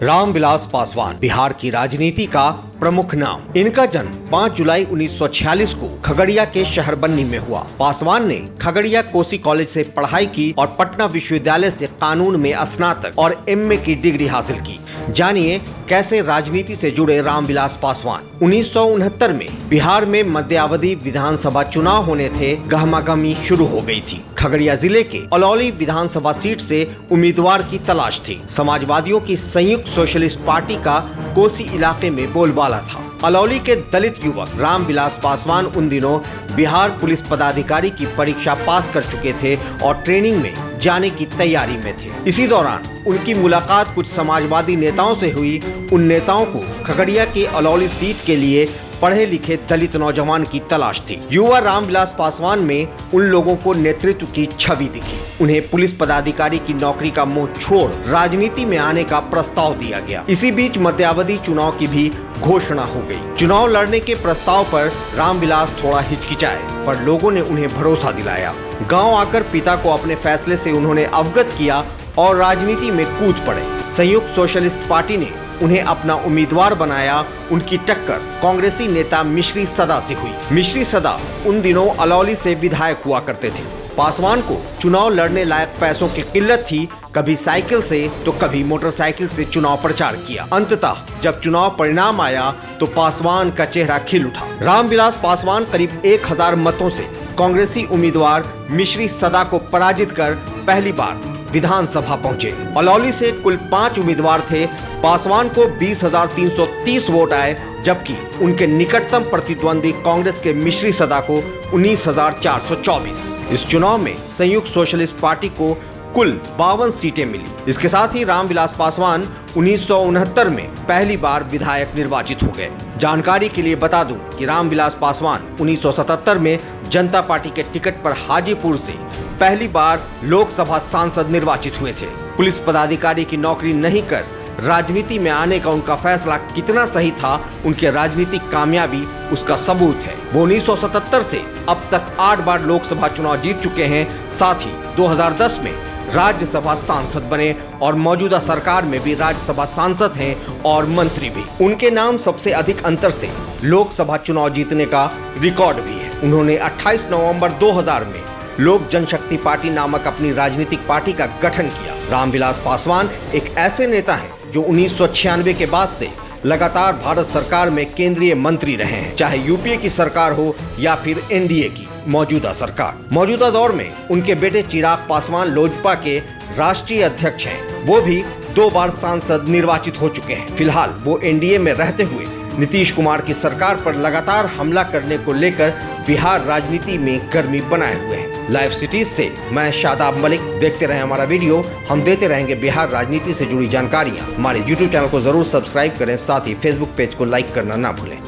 रामविलास पासवान बिहार की राजनीति का प्रमुख नाम। इनका जन्म 5 जुलाई 1946 को खगड़िया के शहरबन्नी में हुआ। पासवान ने खगड़िया कोसी कॉलेज से पढ़ाई की और पटना विश्वविद्यालय से कानून में स्नातक और एमए की डिग्री हासिल की। जानिए कैसे राजनीति से जुड़े रामविलास पासवान। 1969 में बिहार में मध्यावधि विधानसभा चुनाव होने थे। गहमागहमी शुरू हो गई थी। खगड़िया जिले के अलौली विधानसभा सीट से उम्मीदवार की तलाश थी। समाजवादियों की संयुक्त सोशलिस्ट पार्टी का कोसी इलाके में बोलबाला था। अलौली के दलित युवक रामविलास पासवान उन दिनों बिहार पुलिस पदाधिकारी की परीक्षा पास कर चुके थे और ट्रेनिंग में जाने की तैयारी में थे। इसी दौरान उनकी मुलाकात कुछ समाजवादी नेताओं से हुई। उन नेताओं को खगड़िया के अलौली सीट के लिए पढ़े लिखे दलित नौजवान की तलाश थी। युवा रामविलास पासवान में उन लोगों को नेतृत्व की छवि दिखी। उन्हें पुलिस पदाधिकारी की नौकरी का मोह छोड़ राजनीति में आने का प्रस्ताव दिया गया। इसी बीच मध्यावधि चुनाव की भी घोषणा हो गई। चुनाव लड़ने के प्रस्ताव पर रामविलास थोड़ा हिचकिचाए, पर लोगों ने उन्हें भरोसा दिलाया। गाँव आकर पिता को अपने फैसले से उन्होंने अवगत किया और राजनीति में कूद पड़े। संयुक्त सोशलिस्ट पार्टी ने उन्हें अपना उम्मीदवार बनाया। उनकी टक्कर कांग्रेसी नेता मिश्री सदा से हुई। मिश्री सदा उन दिनों अलौली से विधायक हुआ करते थे। पासवान को चुनाव लड़ने लायक पैसों की किल्लत थी। कभी साइकिल से तो कभी मोटरसाइकिल से चुनाव प्रचार किया। अंततः जब चुनाव परिणाम आया तो पासवान का चेहरा खिल उठा। रामविलास पासवान करीब 1000 मतों से कांग्रेसी उम्मीदवार मिश्री सदा को पराजित कर पहली बार विधानसभा पहुंचे। अलौली से कुल 5 उम्मीदवार थे। पासवान को 20,330 वोट आए, जबकि उनके निकटतम प्रतिद्वंदी कांग्रेस के मिश्री सदा को 19,424। इस चुनाव में संयुक्त सोशलिस्ट पार्टी को कुल 52 सीटें मिली। इसके साथ ही रामविलास पासवान 1969 में पहली बार विधायक निर्वाचित हो गए। जानकारी के लिए बता दूं कि रामविलास पासवान 1977 में जनता पार्टी के टिकट पर हाजीपुर से पहली बार लोकसभा सांसद निर्वाचित हुए थे। पुलिस पदाधिकारी की नौकरी नहीं कर राजनीति में आने का उनका फैसला कितना सही था, उनकी राजनीतिक कामयाबी उसका सबूत है। वो 1977 से अब तक 8 बार लोकसभा चुनाव जीत चुके हैं। साथ ही 2010 में राज्यसभा सांसद बने और मौजूदा सरकार में भी राज्यसभा सांसद हैं और मंत्री भी। उनके नाम सबसे अधिक अंतर से लोकसभा चुनाव जीतने का रिकॉर्ड भी है। उन्होंने 28 नवंबर 2000 में लोक जनशक्ति पार्टी नामक अपनी राजनीतिक पार्टी का गठन किया। रामविलास पासवान एक ऐसे नेता हैं जो 1996 के बाद से लगातार भारत सरकार में केंद्रीय मंत्री रहे हैं, चाहे यूपीए की सरकार हो या फिर एनडीए की मौजूदा सरकार। मौजूदा दौर में उनके बेटे चिराग पासवान लोजपा के राष्ट्रीय अध्यक्ष हैं। वो भी 2 बार सांसद निर्वाचित हो चुके हैं। फिलहाल वो एनडीए में रहते हुए नीतीश कुमार की सरकार पर लगातार हमला करने को लेकर बिहार राजनीति में गर्मी बनाए हुए हैं। लाइव सिटीज से मैं शादाब मलिक। देखते रहे हमारा वीडियो। हम देते रहेंगे बिहार राजनीति से जुड़ी जानकारियां। हमारे YouTube चैनल को जरूर सब्सक्राइब करें, साथ ही Facebook पेज को लाइक करना ना भूलें।